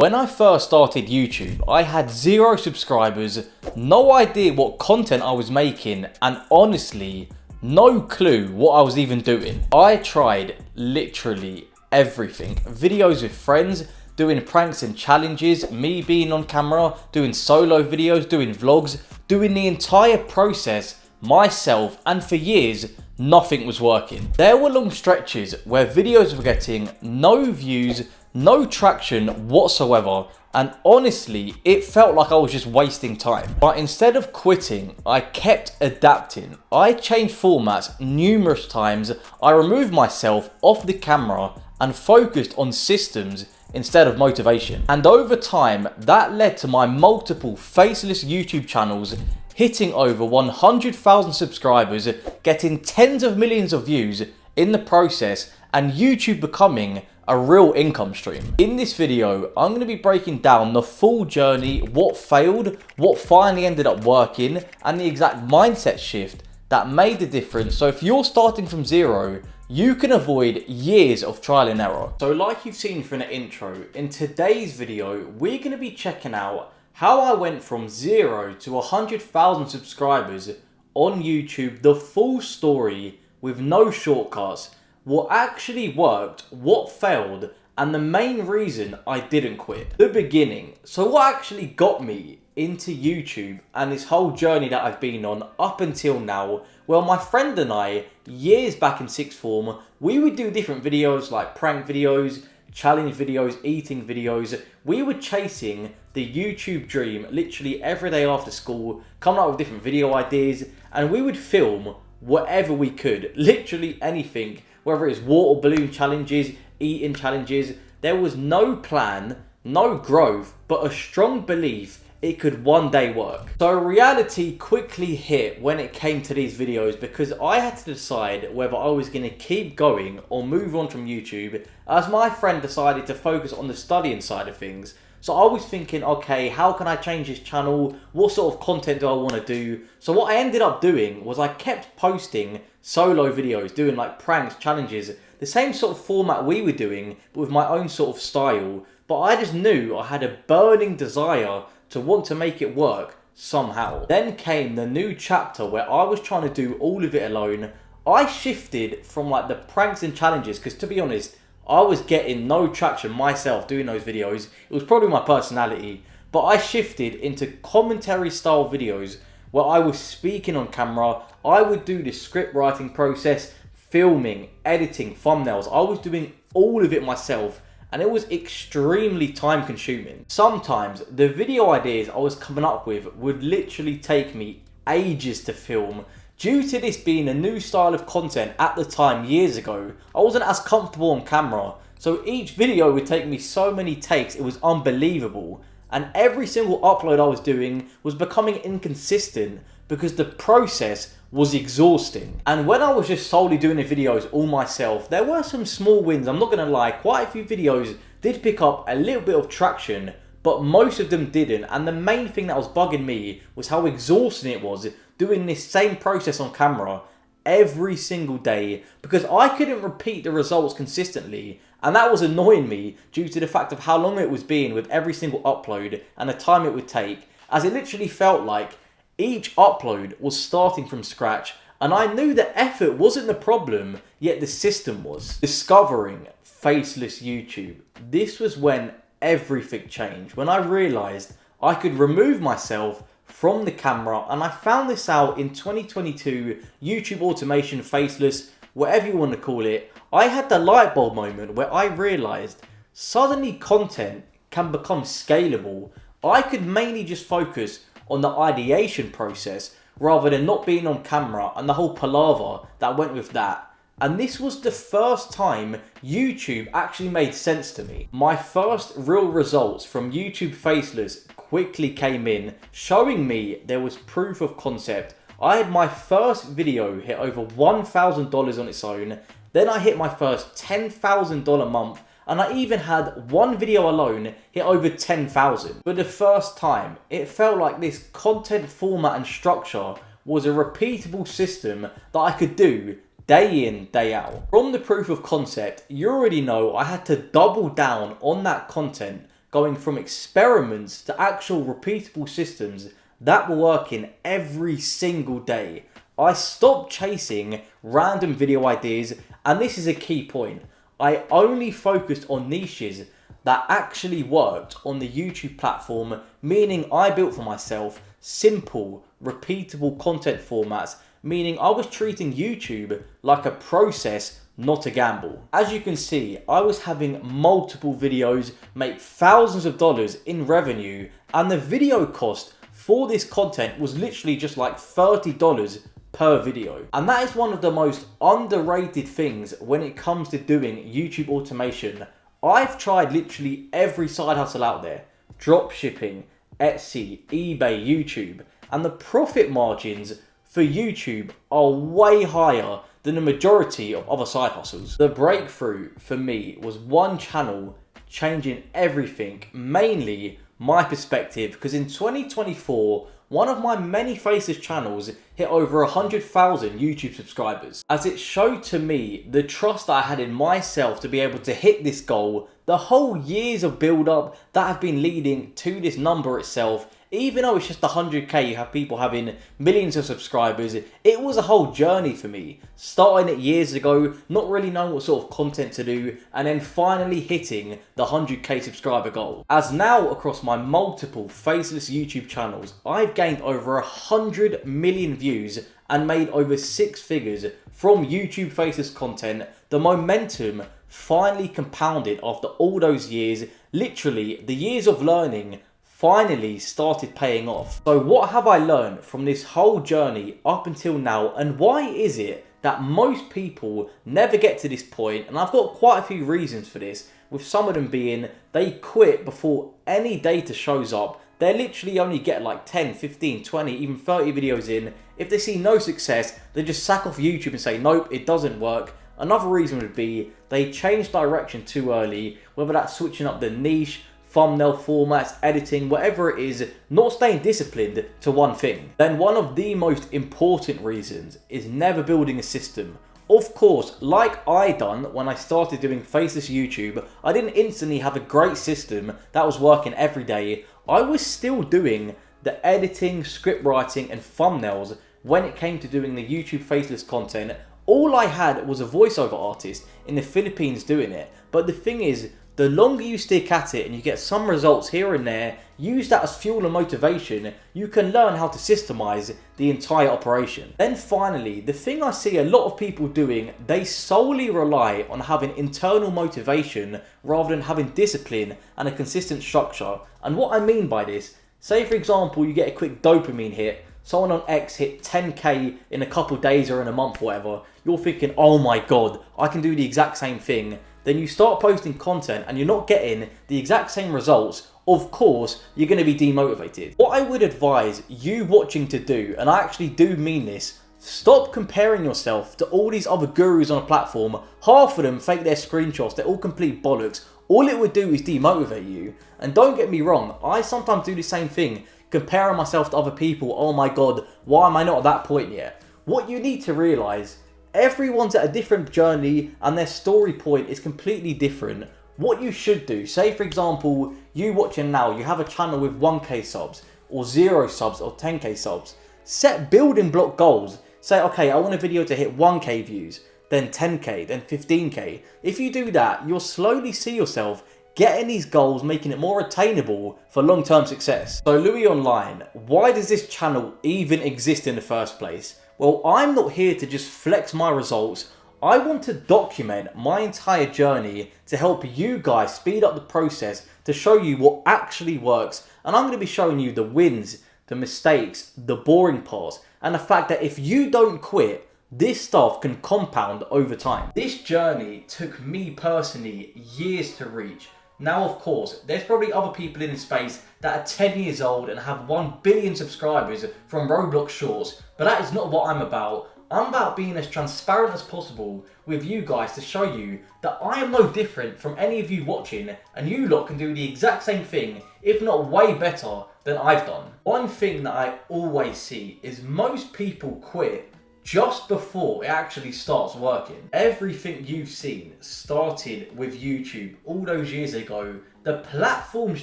When I first started YouTube, I had 0 subscribers, no idea what content I was making, and honestly, no clue what I was even doing. I tried literally everything. Videos with friends, doing pranks and challenges, me being on camera, doing solo videos, doing vlogs, doing the entire process myself, and for years, nothing was working. There were long stretches where videos were getting no views, no traction whatsoever, and honestly, it felt like I was just wasting time. But instead of quitting, I kept adapting. I changed formats numerous times. I removed myself off the camera and focused on systems instead of motivation. And over time, that led to my multiple faceless YouTube channels hitting over 100,000 subscribers, getting tens of millions of views in the process, and YouTube becoming a real income stream. In this video, I'm going to be breaking down the full journey, what failed, what finally ended up working, and the exact mindset shift that made the difference. So if you're starting from 0, you can avoid years of trial and error. So like you've seen from the intro, in today's video, we're going to be checking out how I went from 0 to 100,000 subscribers on YouTube, the full story with no shortcuts, what actually worked, what failed, and the main reason I didn't quit. The beginning. So what actually got me into YouTube and this whole journey that I've been on up until now? Well, my friend and I, years back in sixth form, we would do different videos like prank videos, challenge videos, eating videos. We were chasing the YouTube dream literally every day after school, coming up with different video ideas, and we would film whatever we could, literally anything, whether it's water balloon challenges, eating challenges. There was no plan, no growth, but a strong belief it could one day work. So reality quickly hit when it came to these videos, because I had to decide whether I was going to keep going or move on from YouTube, as my friend decided to focus on the studying side of things. So I was thinking, okay, how can I change this channel? What sort of content do I want to do? So what I ended up doing was I kept posting solo videos, doing like pranks, challenges, the same sort of format we were doing, but with my own sort of style. But I just knew I had a burning desire to want to make it work somehow. Then came the new chapter where I was trying to do all of it alone. I shifted from like the pranks and challenges, because to be honest, I was getting no traction myself doing those videos. It was probably my personality. But I shifted into commentary style videos where I was speaking on camera. I would do the script writing process, filming, editing, thumbnails. I was doing all of it myself, and it was extremely time consuming. Sometimes the video ideas I was coming up with would literally take me ages to film. Due to this being a new style of content at the time, years ago, I wasn't as comfortable on camera. So each video would take me so many takes, it was unbelievable. And every single upload I was doing was becoming inconsistent because the process was exhausting. And when I was just solely doing the videos all myself, there were some small wins, I'm not gonna lie. Quite a few videos did pick up a little bit of traction, but most of them didn't. And the main thing that was bugging me was how exhausting it was doing this same process on camera every single day, because I couldn't repeat the results consistently, and that was annoying me due to the fact of how long it was being with every single upload and the time it would take, as it literally felt like each upload was starting from scratch. And I knew the effort wasn't the problem, yet the system was. Discovering faceless YouTube. This was when everything changed, when I realized I could remove myself from the camera. And I found this out in 2022, YouTube automation, faceless, whatever you want to call it. I had the light bulb moment where I realized suddenly content can become scalable. I could mainly just focus on the ideation process rather than not being on camera and the whole palaver that went with that. And this was the first time YouTube actually made sense to me. My first real results from YouTube Faceless quickly came in, showing me there was proof of concept. I had my first video hit over $1,000 on its own. Then I hit my first $10,000 month, and I even had one video alone hit over 10,000. For the first time, it felt like this content format and structure was a repeatable system that I could do day in, day out. From the proof of concept, you already know I had to double down on that content going from experiments to actual repeatable systems that were working every single day. I stopped chasing random video ideas, and this is a key point. I only focused on niches that actually worked on the YouTube platform, meaning I built for myself simple, repeatable content formats, meaning I was treating YouTube like a process, not a gamble. As you can see, I was having multiple videos make thousands of dollars in revenue, and the video cost for this content was literally just like $30 per video. And that is one of the most underrated things when it comes to doing YouTube automation. I've tried literally every side hustle out there: drop shipping, Etsy, eBay, YouTube, and the profit margins for YouTube are way higher than the majority of other side hustles. The breakthrough for me was one channel changing everything, mainly my perspective, because in 2024, one of my many faceless channels hit over 100,000 YouTube subscribers, as it showed to me the trust that I had in myself to be able to hit this goal, the whole years of build up that have been leading to this number itself. Even though it's just 100k, you have people having millions of subscribers. It was a whole journey for me. Starting it years ago, not really knowing what sort of content to do, and then finally hitting the 100k subscriber goal. As now, across my multiple faceless YouTube channels, I've gained over 100 million views and made over 6 figures from YouTube faceless content. The momentum finally compounded after all those years. Literally, the years of learning finally started paying off. So what have I learned from this whole journey up until now, and why is it that most people never get to this point? And I've got quite a few reasons for this, with some of them being they quit before any data shows up. They literally only get like 10, 15, 20, even 30 videos in. If they see no success, they just sack off YouTube and say, nope, it doesn't work. Another reason would be they change direction too early, whether that's switching up the niche, thumbnail formats, editing, whatever it is, not staying disciplined to one thing. Then one of the most important reasons is never building a system. Of course, like I done when I started doing faceless YouTube, I didn't instantly have a great system that was working every day. I was still doing the editing, script writing, and thumbnails when it came to doing the YouTube faceless content. All I had was a voiceover artist in the Philippines doing it. But the thing is, the longer you stick at it and you get some results here and there, use that as fuel and motivation, you can learn how to systemize the entire operation. Then finally, the thing I see a lot of people doing, they solely rely on having internal motivation rather than having discipline and a consistent structure. And what I mean by this, say for example, you get a quick dopamine hit, someone on X hit 10k in a couple days or in a month, whatever, you're thinking, oh my god, I can do the exact same thing. Then you start posting content and you're not getting the exact same results. Of course, you're going to be demotivated. What I would advise you watching to do, and I actually do mean this, stop comparing yourself to all these other gurus on a platform. Half of them fake their screenshots, they're all complete bollocks. All it would do is demotivate you. And don't get me wrong, I sometimes do the same thing, comparing myself to other people. Oh my god, why am I not at that point yet? What you need to realise, everyone's at a different journey and their story point is completely different. What you should do, say for example, you watching now, you have a channel with 1k subs or 0 subs or 10k subs. Set building block goals. Say, okay, I want a video to hit 1k views, then 10k, then 15k. If you do that, you'll slowly see yourself getting these goals, making it more attainable for long-term success. So Louis Online, why does this channel even exist in the first place? Well, I'm not here to just flex my results. I want to document my entire journey to help you guys speed up the process, to show you what actually works. And I'm going to be showing you the wins, the mistakes, the boring parts, and the fact that if you don't quit, this stuff can compound over time. This journey took me personally years to reach. Now, of course, there's probably other people in the space that are 10 years old and have 1 billion subscribers from Roblox Shorts, but that is not what I'm about. I'm about being as transparent as possible with you guys to show you that I am no different from any of you watching, and you lot can do the exact same thing, if not way better than I've done. One thing that I always see is most people quit just before it actually starts working. Everything you've seen started with YouTube all those years ago, The platforms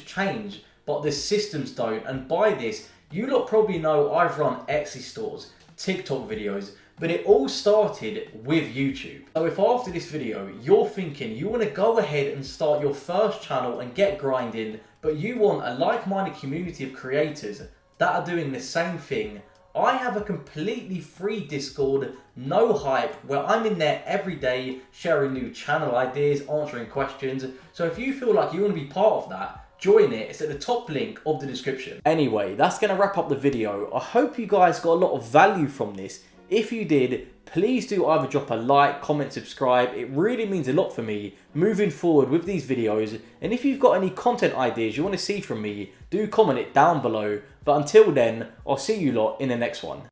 change, but the systems don't. And by this, you lot probably know I've run Etsy stores, TikTok videos, but it all started with YouTube. So if after this video, you're thinking you want to go ahead and start your first channel and get grinding, but you want a like-minded community of creators that are doing the same thing, I have a completely free Discord, no hype, where I'm in there every day sharing new channel ideas, answering questions. So if you feel like you want to be part of that, join it. It's at the top link of the description. Anyway, that's going to wrap up the video. I hope you guys got a lot of value from this. If you did, please do either drop a like, comment, subscribe. It really means a lot for me moving forward with these videos. And if you've got any content ideas you want to see from me, do comment it down below. But until then, I'll see you lot in the next one.